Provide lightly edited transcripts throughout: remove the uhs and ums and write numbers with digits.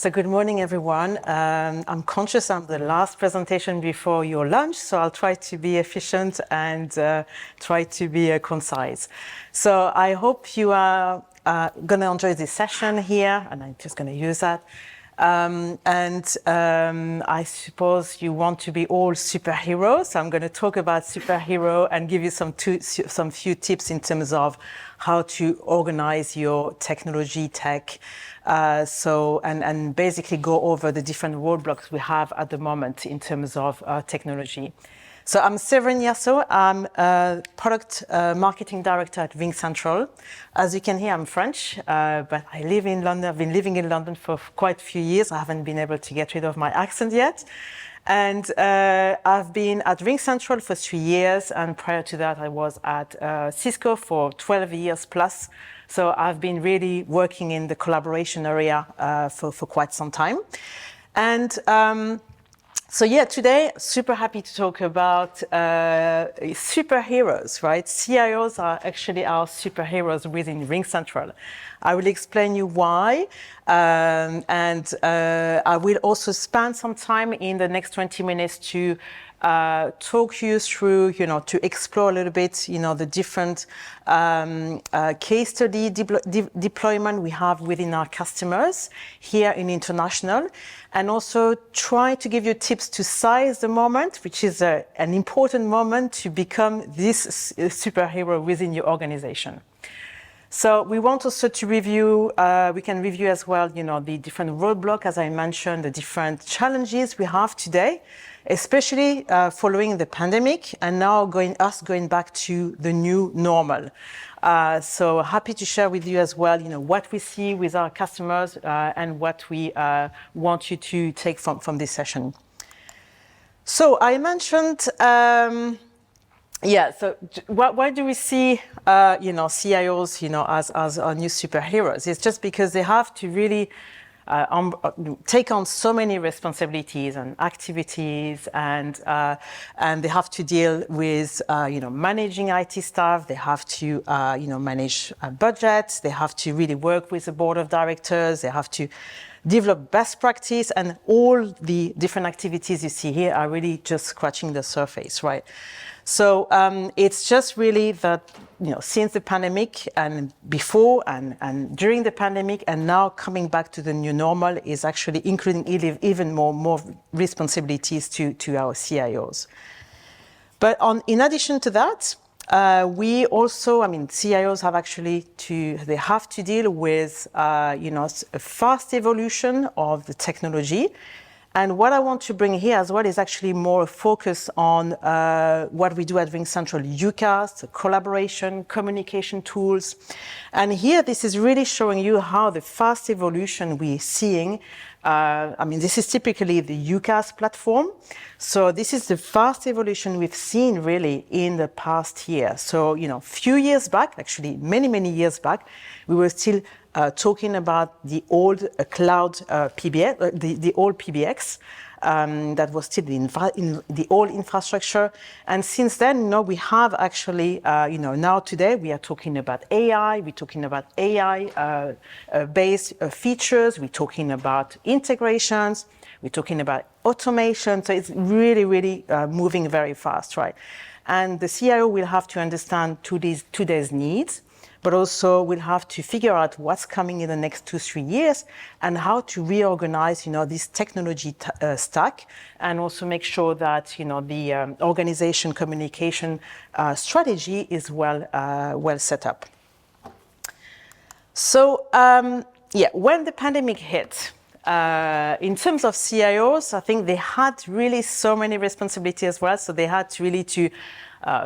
So good morning, everyone. I'm conscious I'm the last presentation before your lunch, so I'll try to be efficient and try to be concise. So I hope you are going to enjoy this session here, and I'm just going to use that. I suppose you want to be all superheroes. So I'm going to talk about superhero and give you some few tips in terms of how to organize your technology tech. And basically go over the different roadblocks we have at the moment in terms of technology. So I'm Severine Hierso. I'm a product marketing director at RingCentral. As you can hear, I'm French, but I live in London. I've been living in London for quite a few years. I haven't been able to get rid of my accent yet. And I've been at RingCentral for 3 years, and prior to that, I was at Cisco for 12 years plus. So I've been really working in the collaboration area for quite some time. And so yeah, today, super happy to talk about superheroes, right? CIOs are actually our superheroes within RingCentral. I will explain you why, and I will also spend some time in the next 20 minutes to talk you through, to explore a little bit, the different case study deployment we have within our customers here in international, and also try to give you tips to size the moment, which is an important moment to become this superhero within your organization. So we want also to review, we can review as well, the different roadblocks, as I mentioned, the different challenges we have today, especially following the pandemic and now going back to the new normal. So happy to share with you as well, what we see with our customers and what we want you to take from this session. So I mentioned, so why do we see, CIOs, as our new superheroes? It's just because they have to really take on so many responsibilities and activities, and they have to deal with, managing IT staff. They have to, manage budgets. They have to really work with the board of directors. They have to develop best practice, and all the different activities you see here are really just scratching the surface, right? So it's just really that, since the pandemic and before and during the pandemic and now coming back to the new normal is actually including even more responsibilities to our CIOs. But in addition to that, we also, CIOs have they have to deal with, a fast evolution of the technology. And what I want to bring here as well is actually more focus on what we do at RingCentral, UCaaS, collaboration, communication tools. And here, this is really showing you how the fast evolution we're seeing. This is typically the UCaaS platform. So this is the fast evolution we've seen really in the past year. So, few years back, actually many years back, we were still talking about the old cloud PBX, the old PBX, that was still in the old infrastructure. And since then, we have actually, now today we are talking about AI, we're talking about AI-based features, we're talking about integrations, we're talking about automation. So it's really moving very fast, right? And the CIO will have to understand today's needs, but also we'll have to figure out what's coming in the next 2-3 years and how to reorganize, this technology stack, and also make sure that, the organization communication strategy is well set up. So, when the pandemic hit, in terms of CIOs, I think they had really so many responsibilities as well. So they had really to,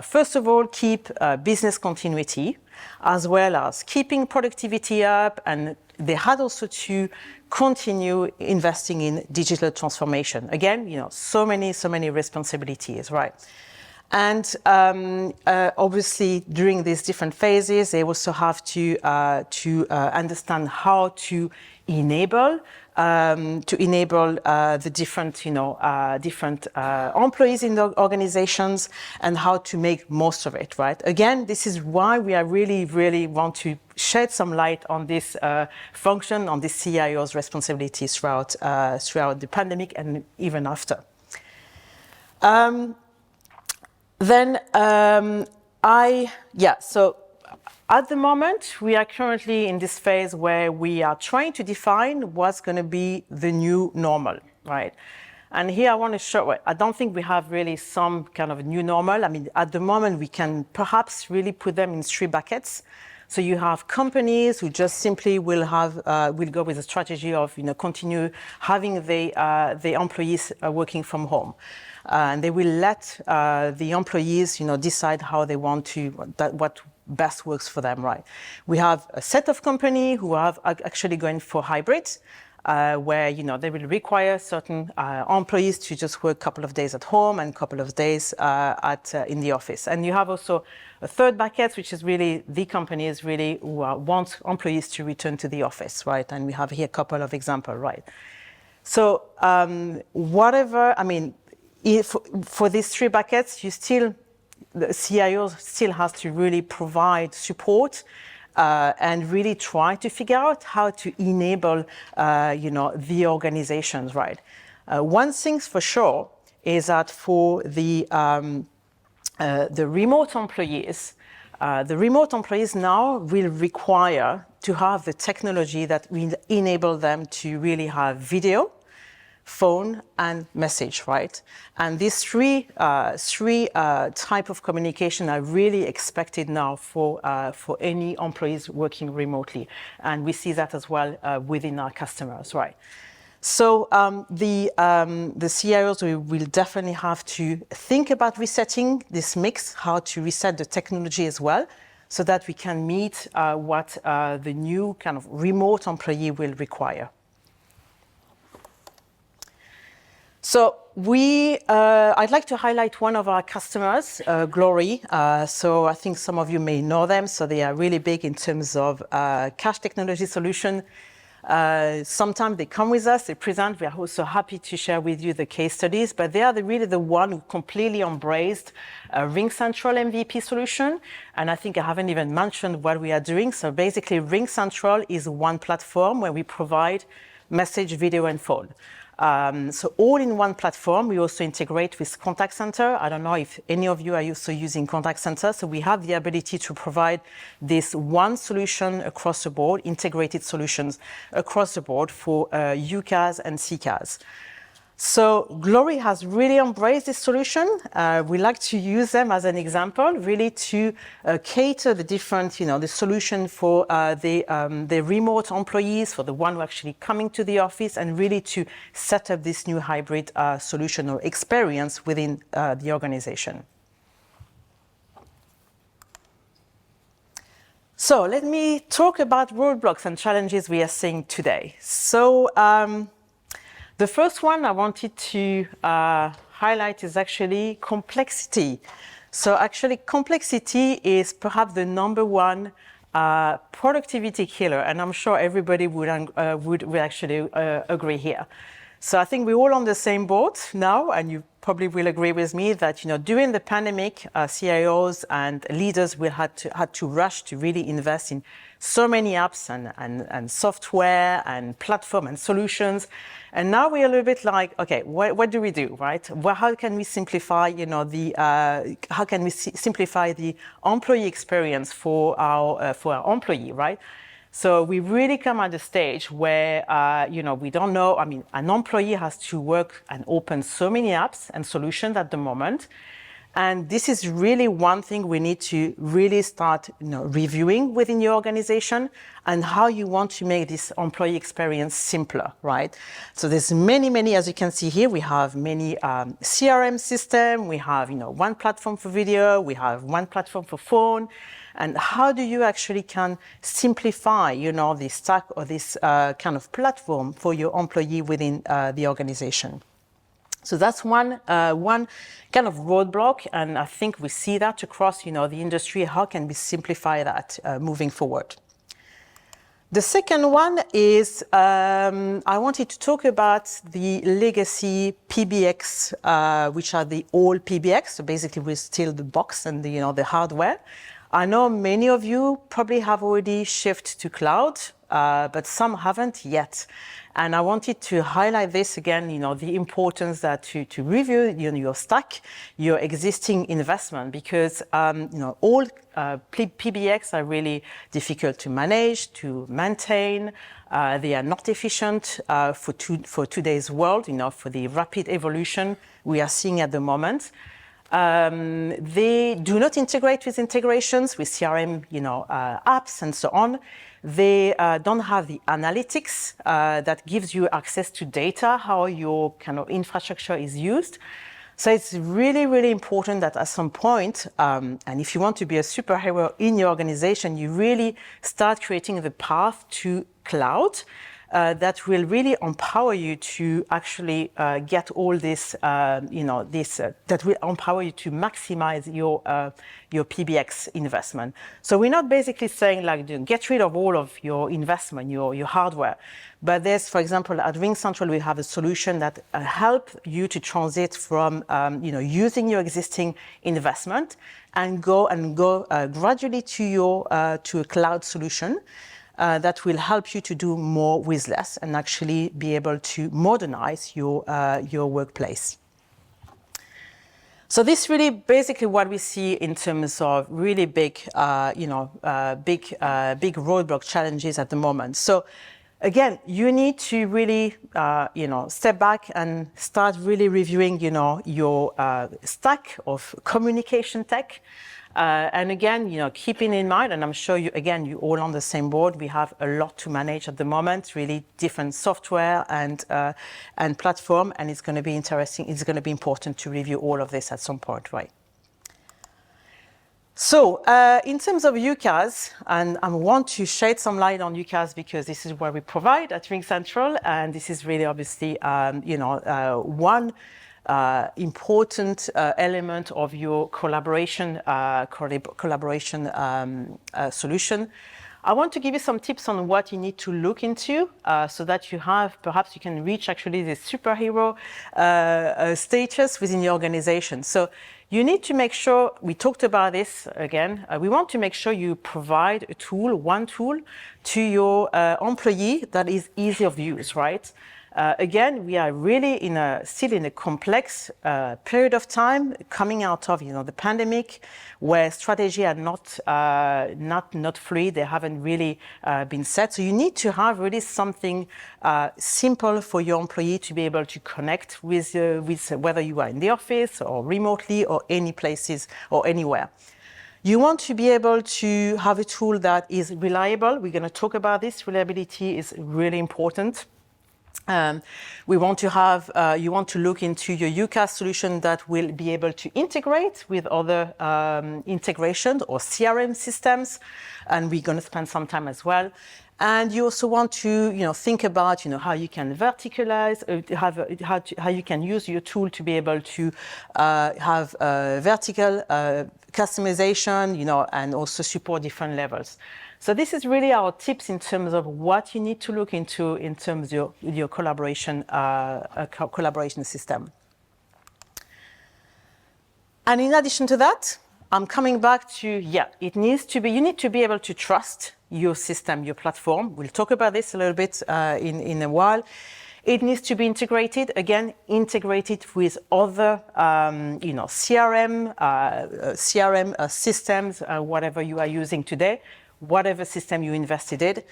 first of all, keep business continuity, as well as keeping productivity up, and they had also to continue investing in digital transformation. Again, so many responsibilities, right? And obviously, during these different phases, they also have to understand how to enable the different, different employees in the organizations, and how to make most of it, right? Again, this is why we are really want to shed some light on this function, on this CIO's responsibilities throughout the pandemic and even after. So at the moment, we are currently in this phase where we are trying to define what's going to be the new normal, right? And here I want to show, I don't think we have really some kind of new normal. I mean, at the moment, we can perhaps really put them in 3 buckets. So you have companies who just simply will go with a strategy of, continue having the employees working from home. And they will let the employees, decide how they want to, what best works for them, right? We have a set of companies who are actually going for hybrid, where, they will require certain employees to just work a couple of days at home and a couple of days in the office. And you have also a third bucket, which is really the companies really who want employees to return to the office, right? And we have here a couple of examples, right? So for these 3 buckets, the CIO still has to really provide support and really try to figure out how to enable, the organizations, right? One thing for sure is that for the remote employees now will require to have the technology that will enable them to really have video, phone, and message, right? And these three type of communication are really expected now for any employees working remotely, and we see that as well within our customers, right? So the CIOs will definitely have to think about resetting this mix, how to reset the technology as well, so that we can meet what the new kind of remote employee will require. So I'd like to highlight one of our customers, Glory. So I think some of you may know them. So they are really big in terms of cash technology solution. Sometimes they come with us, they present. We are also happy to share with you the case studies, but they are really the one who completely embraced a RingCentral MVP solution. And I think I haven't even mentioned what we are doing. So basically, RingCentral is one platform where we provide message, video, and phone. So all in one platform. We also integrate with contact center. I don't know if any of you are also using contact center. So we have the ability to provide this one solution across the board, integrated solutions across the board for UCaaS and CCaaS. So Glory has really embraced this solution. We like to use them as an example, really to cater the different, the solution for the remote employees, for the one who are actually coming to the office, and really to set up this new hybrid solution or experience within the organization. So let me talk about roadblocks and challenges we are seeing today. So the first one I wanted to highlight is actually complexity. So actually complexity is perhaps the number one productivity killer, and I'm sure everybody would actually agree here. So I think we're all on the same boat now, and you probably will agree with me that during the pandemic, CIOs and leaders had to rush to really invest in so many apps and software and platform and solutions. And now we're a little bit like, okay, what do we do, right? Well, how can we simplify, simplify the employee experience for our employee, right? So we really come at the stage where, we don't know. I mean, an employee has to work and open so many apps and solutions at the moment. And this is really one thing we need to really start reviewing within your organization, and how you want to make this employee experience simpler, right? So there's many, as you can see here, we have many CRM system, we have one platform for video, we have one platform for phone. And how do you actually can simplify, this stack or this kind of platform for your employee within the organization? So that's one kind of roadblock, and I think we see that across, the industry. How can we simplify that moving forward? The second one is I wanted to talk about the legacy PBX, which are the old PBX. So basically, we're still the box and the hardware. I know many of you probably have already shifted to cloud, but some haven't yet. And I wanted to highlight this again, the importance that to review your stack, your existing investment, because all PBX are really difficult to manage, to maintain. They are not efficient for today's world, for the rapid evolution we are seeing at the moment. They do not integrate with integrations with CRM, apps and so on. They don't have the analytics that gives you access to data, how your kind of infrastructure is used. So it's really, really important that at some point, and if you want to be a superhero in your organization, you really start creating the path to cloud. That will really empower you to actually get all this, that will empower you to maximize your PBX investment. So we're not basically saying get rid of all of your investment, your hardware. But there's, for example, at RingCentral, we have a solution that help you to transit from, using your existing investment and go gradually to a cloud solution. That will help you to do more with less and actually be able to modernize your workplace. So this really basically what we see in terms of really big roadblock challenges at the moment. So again, you need to really step back and start really reviewing your stack of communication tech. And again, keeping in mind, and I'm sure you all on the same board, we have a lot to manage at the moment, really different software and platform, and it's going to be interesting. It's going to be important to review all of this at some point, right? So in terms of UCaaS, and I want to shed some light on UCaaS because this is what we provide at RingCentral, and this is really obviously one important element of your collaboration solution. I want to give you some tips on what you need to look into so that perhaps you can reach actually the superhero status within your organization. So you need to make sure, we talked about this again, we want to make sure you provide a tool, one tool, to your employee that is easy of use, right? Again, we are really still in a complex period of time coming out of the pandemic, where strategy are not fluid. They haven't really been set. So you need to have really something simple for your employee to be able to connect with whether you are in the office or remotely or any places or anywhere. You want to be able to have a tool that is reliable. We're going to talk about this. Reliability is really important. We want to have, you want to look into your UCaaS solution that will be able to integrate with other integrations or CRM systems, and we're going to spend some time as well. And you also want to, think about, how you can verticalize, how you can use your tool to be able to have vertical customization, and also support different levels. So this is really our tips in terms of what you need to look into in terms of your collaboration system. And in addition to that, I'm coming back to, you need to be able to trust your system, your platform. We'll talk about this a little bit in a while. It needs to be integrated, again, integrated with other, CRM systems, whatever you are using today, whatever system you invested in.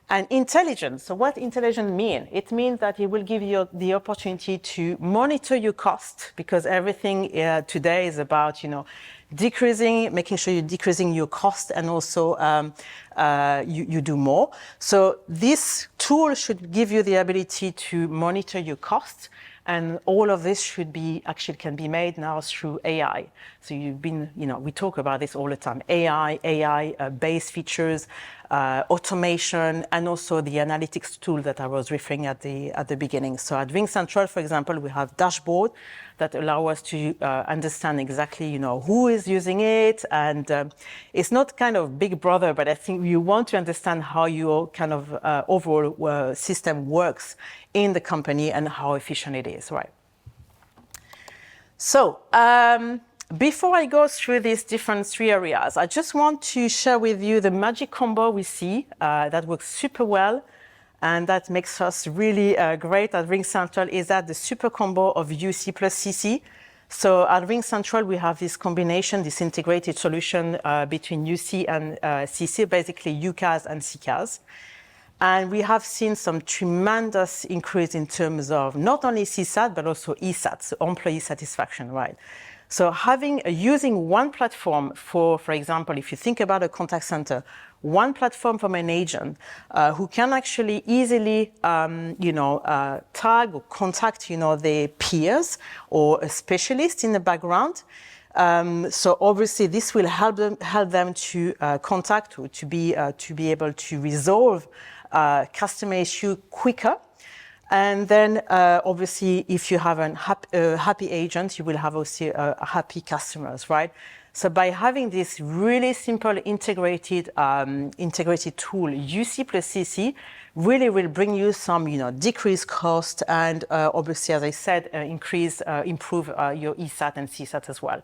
And intelligence. So what intelligence mean? It means that it will give you the opportunity to monitor your cost, because everything today is about, making sure you're decreasing your cost, and also you do more. So this tool should give you the ability to monitor your costs, and all of this can be made now through AI. So we talk about this all the time. AI-based features, automation, and also the analytics tool that I was referring at the beginning. So at RingCentral, for example, we have dashboard that allow us to understand exactly, who is using it, and it's not kind of Big Brother, but I think you want to understand how your kind of overall system works in the company and how efficient it is, right? So before I go through these different 3 areas, I just want to share with you the magic combo we see that works super well, and that makes us really great at RingCentral, is that the super combo of UC plus CC. So at RingCentral, we have this combination, this integrated solution between UC and CC, basically UCaaS and CCaaS. And we have seen some tremendous increase in terms of not only CSAT, but also ESAT, so employee satisfaction, right? So using one platform for example, if you think about a contact center, one platform from an agent who can actually easily, tag or contact, their peers or a specialist in the background. So obviously this will help them to contact or to be able to resolve customer issue quicker. And then, obviously, if you have a happy agent, you will have also happy customers, right? So by having this really simple integrated tool, UC plus CC really will bring you some, decreased cost and obviously, as I said, improve your ESAT and CSAT as well.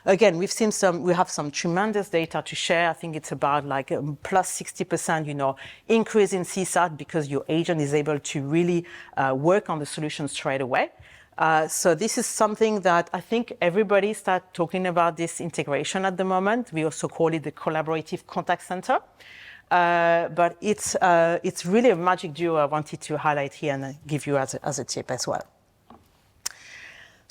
Again, we have some tremendous data to share. I think it's about like plus 60%, increase in CSAT because your agent is able to really work on the solution straight away. So this is something that I think everybody starts talking about, this integration at the moment. We also call it the collaborative contact center. But it's really a magic duo I wanted to highlight here and give you as a tip as well.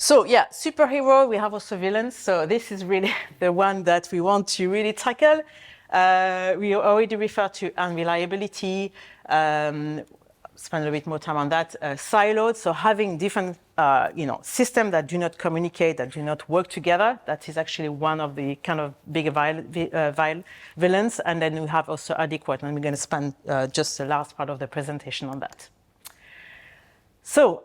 So yeah, superhero, we have also villains. So this is really the one that we want to really tackle. We already referred to unreliability, spend a bit more time on that, siloed. So having different, systems that do not communicate, that do not work together, that is actually one of the kind of big villains. And then we have also adequate, and we're going to spend just the last part of the presentation on that. So,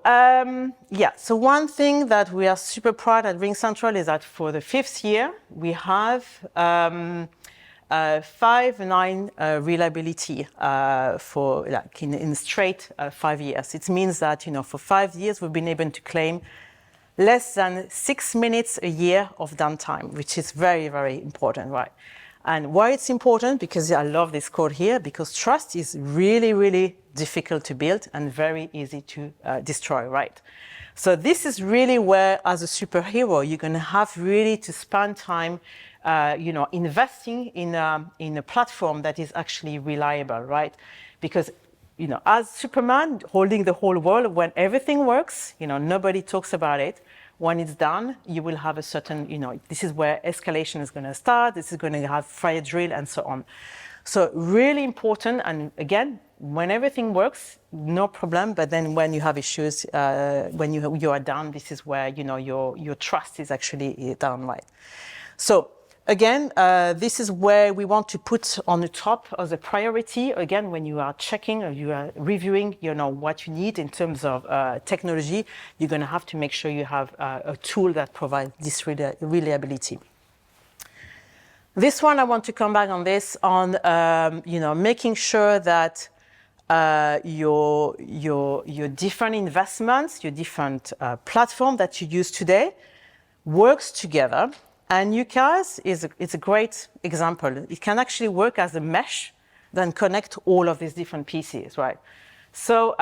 so one thing that we are super proud at RingCentral is that for the 5th year, we have 5.9 reliability for like in straight 5 years. It means that, for 5 years, we've been able to claim less than 6 minutes a year of downtime, which is very, very important, right? And why it's important, because I love this quote here, because trust is really, really difficult to build and very easy to destroy, right? So this is really where, as a superhero, you're going to have really to spend time, investing in a platform that is actually reliable, right? Because, as Superman holding the whole world, when everything works, nobody talks about it. When it's done, you will have a certain, this is where escalation is going to start. This is going to have fire drill and so on. So really important. And again, when everything works, no problem. But then when you have issues, when you are down, this is where, your trust is actually down, right? So again, this is where we want to put on the top as a priority. Again, when you are checking or you are reviewing, what you need in terms of technology, you're going to have to make sure you have a tool that provides this reliability. This one, I want to come back on this, on making sure that your different investments, your different platform that you use today works together. And UCaaS is a great example. It can actually work as a mesh, then connect all of these different pieces, right? So,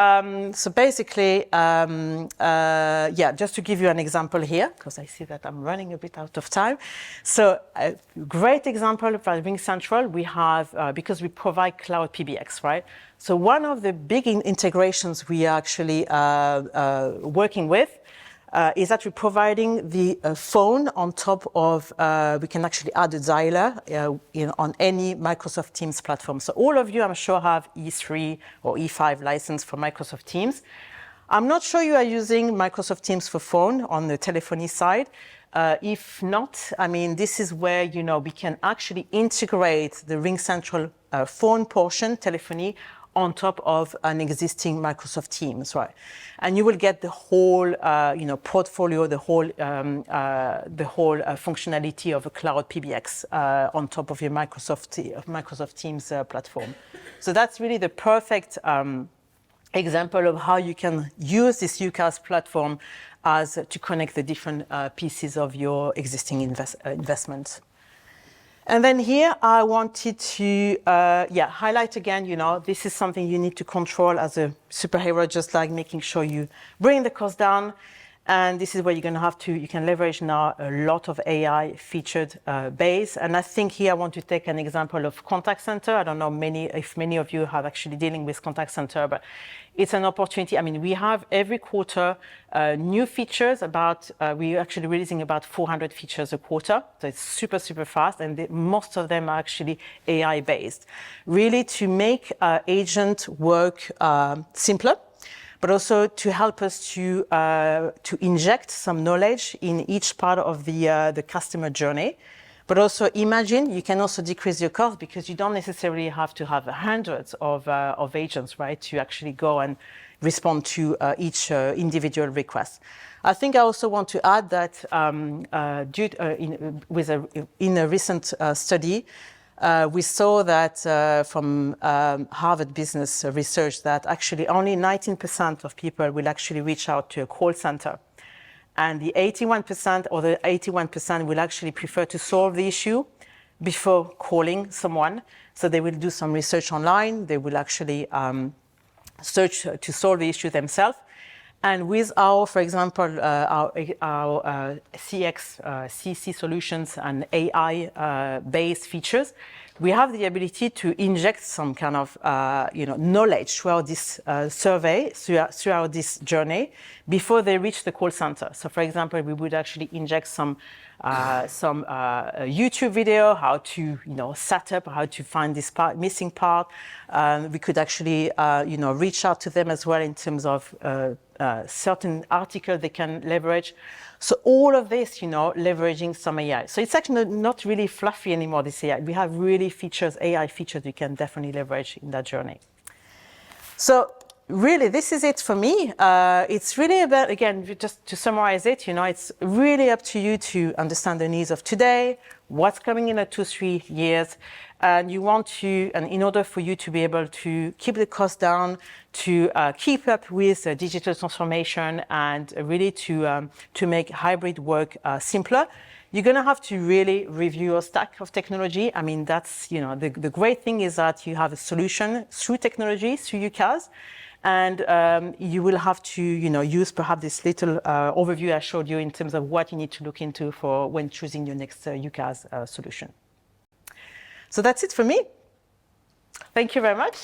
basically, just to give you an example here, because I see that I'm running a bit out of time. So, a great example of RingCentral, we have, because we provide cloud PBX, right? So one of the big integrations we are actually working with is that we're providing the phone on top of, we can actually add a dialer on any Microsoft Teams platform. So all of you, I'm sure, have E3 or E5 license for Microsoft Teams. I'm not sure you are using Microsoft Teams for phone on the telephony side. If not, I mean, this is where, we can actually integrate the RingCentral phone portion, telephony, on top of an existing Microsoft Teams, right? And you will get the whole, portfolio, the whole functionality of a cloud PBX on top of your Microsoft Teams platform. So that's really the perfect example of how you can use this UCaaS platform as to connect the different pieces of your existing investments. And then here I wanted to highlight again, this is something you need to control as a superhero, just like making sure you bring the cost down. And this is where you're going to have to, you can leverage now a lot of AI featured base. And I think here I want to take an example of contact center. I don't know if many of you have actually dealing with contact center, but it's an opportunity. I mean, we have every quarter new features we're actually releasing about 400 features a quarter. So it's super, super fast. And most of them are actually AI based, really to make agent work simpler, but also to help us to inject some knowledge in each part of the customer journey. But also imagine you can also decrease your cost because you don't necessarily have to have hundreds of agents, right, to actually go and respond to each individual request. I think I also want to add that in a recent study, we saw that from Harvard Business Research that actually only 19% of people will actually reach out to a call center. And the 81% will actually prefer to solve the issue before calling someone. So they will do some research online. They will actually search to solve the issue themselves. And with for example, our CC solutions and AI-based features, we have the ability to inject some kind of knowledge throughout this survey, throughout this journey, before they reach the call center. So, for example, we would actually inject some YouTube video, how to set up, how to find this missing part. We could actually reach out to them as well in terms of certain article they can leverage. So all of this, leveraging some AI. So it's actually not really fluffy anymore, this AI. We have really AI features you can definitely leverage in that journey. So really, this is it for me. It's really about, again, just to summarize it, it's really up to you to understand the needs of today, what's coming in 2-3 years, and you want to, and in order for you to be able to keep the cost down, to keep up with digital transformation, and really to make hybrid work simpler, you're going to have to really review your stack of technology. I mean, that's, the great thing is that you have a solution through technology, through UCaaS, and you will have to, use perhaps this little overview I showed you in terms of what you need to look into for when choosing your next UCaaS solution. So that's it for me. Thank you very much.